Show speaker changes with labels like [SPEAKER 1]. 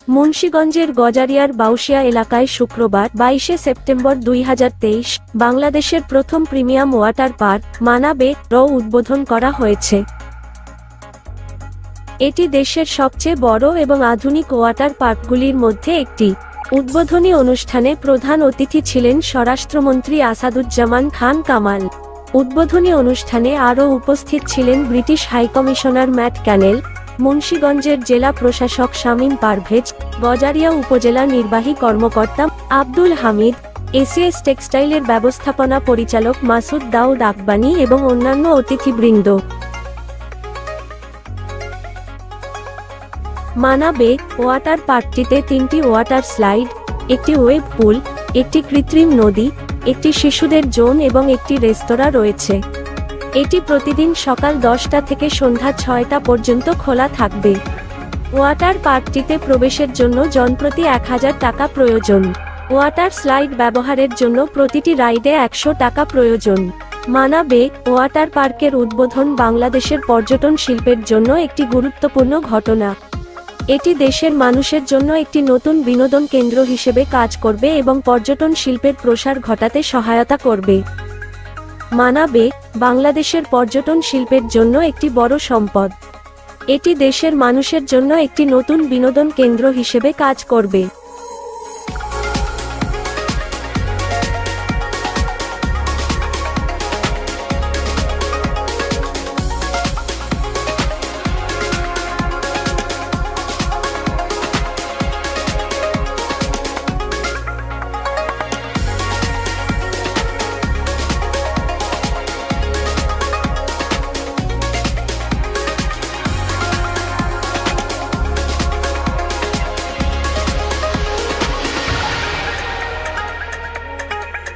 [SPEAKER 1] মুন্সিগঞ্জের গজারিয়ার বাউশিয়া এলাকায় শুক্রবার 22 সেপ্টেম্বর 2023 বাংলাদেশের প্রথম প্রিমিয়াম ওয়াটার পার্ক মানা বে র উদ্বোধন করা হয়েছে। এটি দেশের সবচেয়ে বড় এবং আধুনিক ওয়াটার পার্কগুলির মধ্যে একটি। উদ্বোধনী অনুষ্ঠানে প্রধান অতিথি ছিলেন স্বরাষ্ট্রমন্ত্রী আসাদুজ্জামান খান কামাল। উদ্বোধনী অনুষ্ঠানে আরও উপস্থিত ছিলেন ব্রিটিশ হাইকমিশনার ম্যাট ক্যানেল, মুন্সিগঞ্জের জেলা প্রশাসক শামীম পারভেজ, গজারিয়া উপজেলা নির্বাহী কর্মকর্তা আব্দুল হামিদ, এসিএস টেক্সটাইলের ব্যবস্থাপনা পরিচালক মাসুদ দাউদ আকবানী এবং অন্যান্য অতিথিবৃন্দ। মানা বে ওয়াটার পার্কটিতে 3টি ওয়াটার স্লাইড, একটি ওয়েব পুল, একটি কৃত্রিম নদী, একটি শিশুদের জোন এবং একটি রেস্তোরাঁ রয়েছে। এটি প্রতিদিন সকাল 10টা থেকে সন্ধ্যা 6টা পর্যন্ত খোলা থাকবে। ওয়াটার পার্কটিতে প্রবেশের জন্য জনপ্রতি 1000 টাকা প্রয়োজন। ওয়াটার স্লাইড ব্যবহারের জন্য প্রতিটি রাইডে 100 টাকা প্রয়োজন। মানা বে ওয়াটার পার্কের উদ্বোধন বাংলাদেশের পর্যটন শিল্পের জন্য একটি গুরুত্বপূর্ণ ঘটনা। এটি দেশের মানুষের জন্য একটি নতুন বিনোদন কেন্দ্র হিসেবে কাজ করবে এবং পর্যটন শিল্পের প্রসার ঘটাতে সহায়তা করবে। মানা বে বাংলাদেশের পর্যটন শিল্পের জন্য একটি বড় সম্পদ। এটি দেশের মানুষের জন্য একটি নতুন বিনোদন কেন্দ্র হিসেবে কাজ করবে।